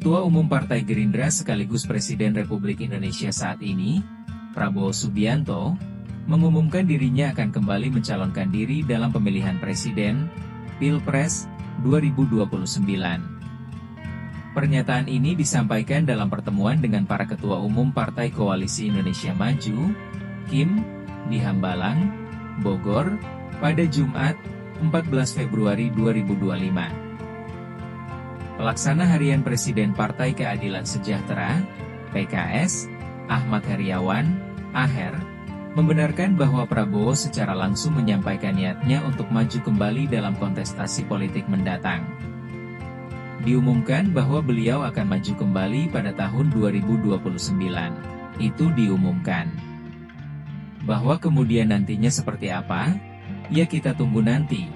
Ketua Umum Partai Gerindra sekaligus Presiden Republik Indonesia saat ini, Prabowo Subianto, mengumumkan dirinya akan kembali mencalonkan diri dalam pemilihan presiden, Pilpres, 2029. Pernyataan ini disampaikan dalam pertemuan dengan para Ketua Umum Partai Koalisi Indonesia Maju, KIM, di Hambalang, Bogor, pada Jumat, 14 Februari 2025. Pelaksana Harian Presiden Partai Keadilan Sejahtera, PKS, Ahmad Heriawan, AHER, membenarkan bahwa Prabowo secara langsung menyampaikan niatnya untuk maju kembali dalam kontestasi politik mendatang. Diumumkan bahwa beliau akan maju kembali pada tahun 2029. Itu diumumkan. Bahwa kemudian nantinya seperti apa? Ya kita tunggu nanti,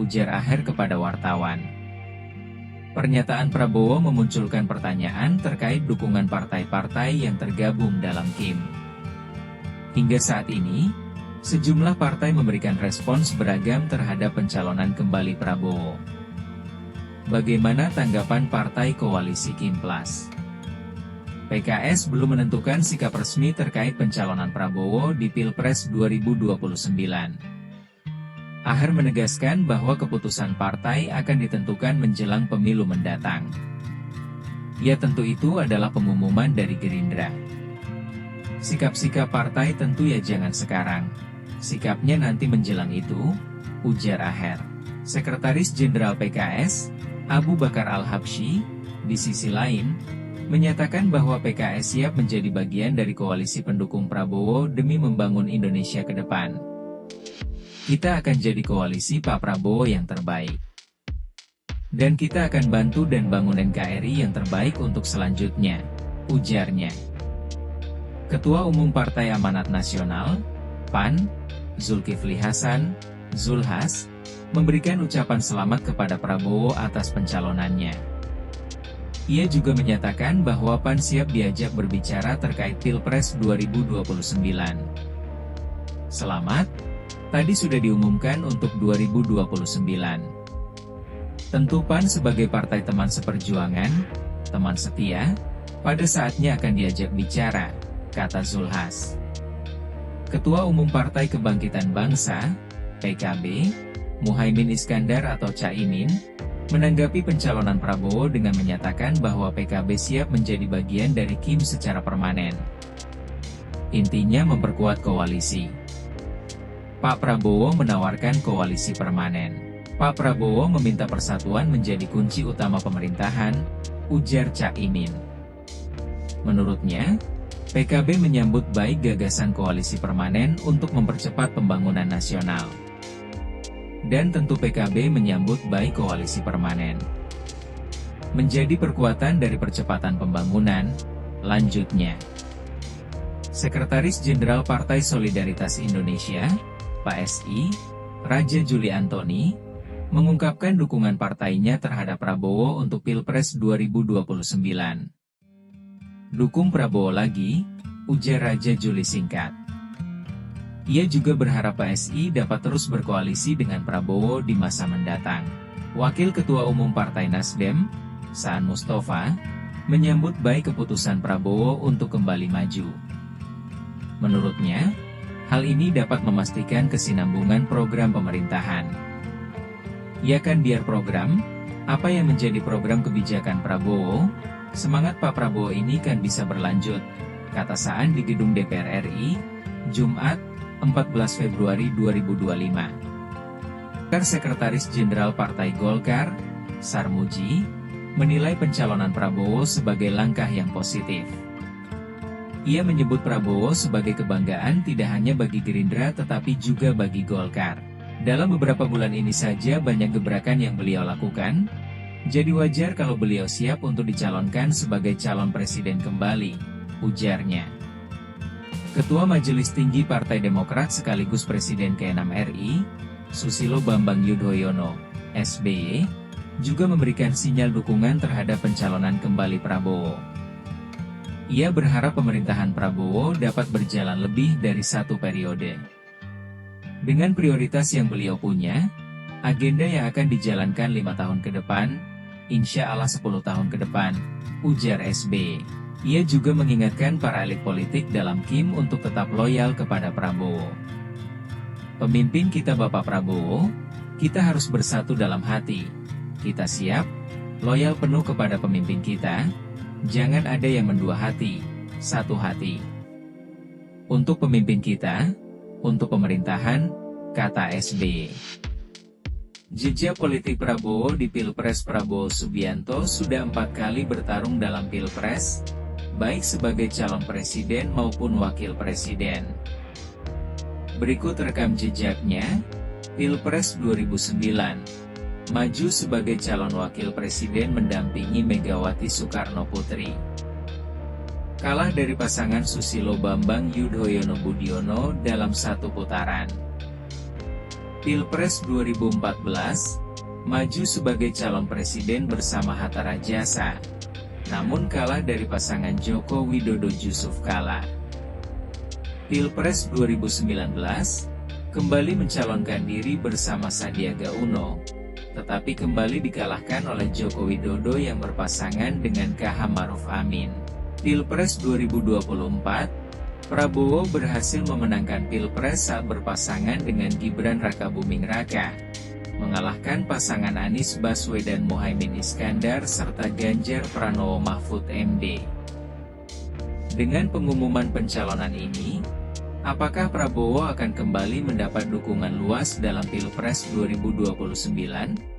ujar AHER kepada wartawan. Pernyataan Prabowo memunculkan pertanyaan terkait dukungan partai-partai yang tergabung dalam KIM. Hingga saat ini, sejumlah partai memberikan respons beragam terhadap pencalonan kembali Prabowo. Bagaimana tanggapan Partai Koalisi KIM Plus? PKS belum menentukan sikap resmi terkait pencalonan Prabowo di Pilpres 2029. AHER menegaskan bahwa keputusan partai akan ditentukan menjelang pemilu mendatang. Ya tentu itu adalah pengumuman dari Gerindra. Sikap-sikap partai tentu ya jangan sekarang. Sikapnya nanti menjelang itu, ujar AHER. Sekretaris Jenderal PKS, Abu Bakar Al-Habsyi, di sisi lain, menyatakan bahwa PKS siap menjadi bagian dari koalisi pendukung Prabowo demi membangun Indonesia ke depan. Kita akan jadi koalisi Pak Prabowo yang terbaik. Dan kita akan bantu dan bangun NKRI yang terbaik untuk selanjutnya, ujarnya. Ketua Umum Partai Amanat Nasional, PAN, Zulkifli Hasan, Zulhas, memberikan ucapan selamat kepada Prabowo atas pencalonannya. Ia juga menyatakan bahwa PAN siap diajak berbicara terkait Pilpres 2029. Selamat. Tadi sudah diumumkan untuk 2029. Tentu PAN sebagai partai teman seperjuangan, teman setia, pada saatnya akan diajak bicara, kata Zulhas. Ketua Umum Partai Kebangkitan Bangsa, PKB, Muhaimin Iskandar atau Caimin, menanggapi pencalonan Prabowo dengan menyatakan bahwa PKB siap menjadi bagian dari KIM secara permanen. Intinya memperkuat koalisi. Pak Prabowo menawarkan koalisi permanen. Pak Prabowo meminta persatuan menjadi kunci utama pemerintahan, ujar Caimin. Menurutnya, PKB menyambut baik gagasan koalisi permanen untuk mempercepat pembangunan nasional. Dan tentu PKB menyambut baik koalisi permanen. Menjadi perkuatan dari percepatan pembangunan, lanjutnya. Sekretaris Jenderal Partai Solidaritas Indonesia, PSI, Raja Juli Antoni, mengungkapkan dukungan partainya terhadap Prabowo untuk Pilpres 2029. Dukung Prabowo lagi, ujar Raja Juli singkat. Ia juga berharap PSI dapat terus berkoalisi dengan Prabowo di masa mendatang. Wakil Ketua Umum Partai Nasdem, Saan Mustafa, menyambut baik keputusan Prabowo untuk kembali maju. Menurutnya, hal ini dapat memastikan kesinambungan program pemerintahan. Ya kan biar program, apa yang menjadi program kebijakan Prabowo, semangat Pak Prabowo ini kan bisa berlanjut, kata Saan di gedung DPR RI, Jumat, 14 Februari 2025. Sekretaris Jenderal Partai Golkar, Sarmuji, menilai pencalonan Prabowo sebagai langkah yang positif. Ia menyebut Prabowo sebagai kebanggaan tidak hanya bagi Gerindra tetapi juga bagi Golkar. Dalam beberapa bulan ini saja banyak gebrakan yang beliau lakukan, jadi wajar kalau beliau siap untuk dicalonkan sebagai calon presiden kembali, ujarnya. Ketua Majelis Tinggi Partai Demokrat sekaligus Presiden ke-6 RI, Susilo Bambang Yudhoyono, SBY, juga memberikan sinyal dukungan terhadap pencalonan kembali Prabowo. Ia berharap pemerintahan Prabowo dapat berjalan lebih dari satu periode. Dengan prioritas yang beliau punya, agenda yang akan dijalankan 5 tahun ke depan, insya Allah 10 tahun ke depan, ujar SB. Ia juga mengingatkan para elit politik dalam Kim untuk tetap loyal kepada Prabowo. Pemimpin kita Bapak Prabowo, kita harus bersatu dalam hati. Kita siap, loyal penuh kepada pemimpin kita, jangan ada yang mendua hati, satu hati. Untuk pemimpin kita, untuk pemerintahan, kata SB. Jejak politik Prabowo di Pilpres. Prabowo Subianto sudah 4 kali bertarung dalam Pilpres, baik sebagai calon presiden maupun wakil presiden. Berikut rekam jejaknya. Pilpres 2009, maju sebagai calon wakil presiden mendampingi Megawati Soekarno Putri. Kalah dari pasangan Susilo Bambang Yudhoyono Budiono dalam 1 putaran. Pilpres 2014, maju sebagai calon presiden bersama Hatta Rajasa, namun kalah dari pasangan Joko Widodo Yusuf Kala. Pilpres 2019, kembali mencalonkan diri bersama Sandiaga Uno, tetapi kembali dikalahkan oleh Joko Widodo yang berpasangan dengan KH Maruf Amin. Pilpres 2024, Prabowo berhasil memenangkan Pilpres saat berpasangan dengan Gibran Rakabuming Raka, mengalahkan pasangan Anies Baswedan Muhaimin Iskandar serta Ganjar Pranowo Mahfud MD. Dengan pengumuman pencalonan ini, apakah Prabowo akan kembali mendapat dukungan luas dalam Pilpres 2029?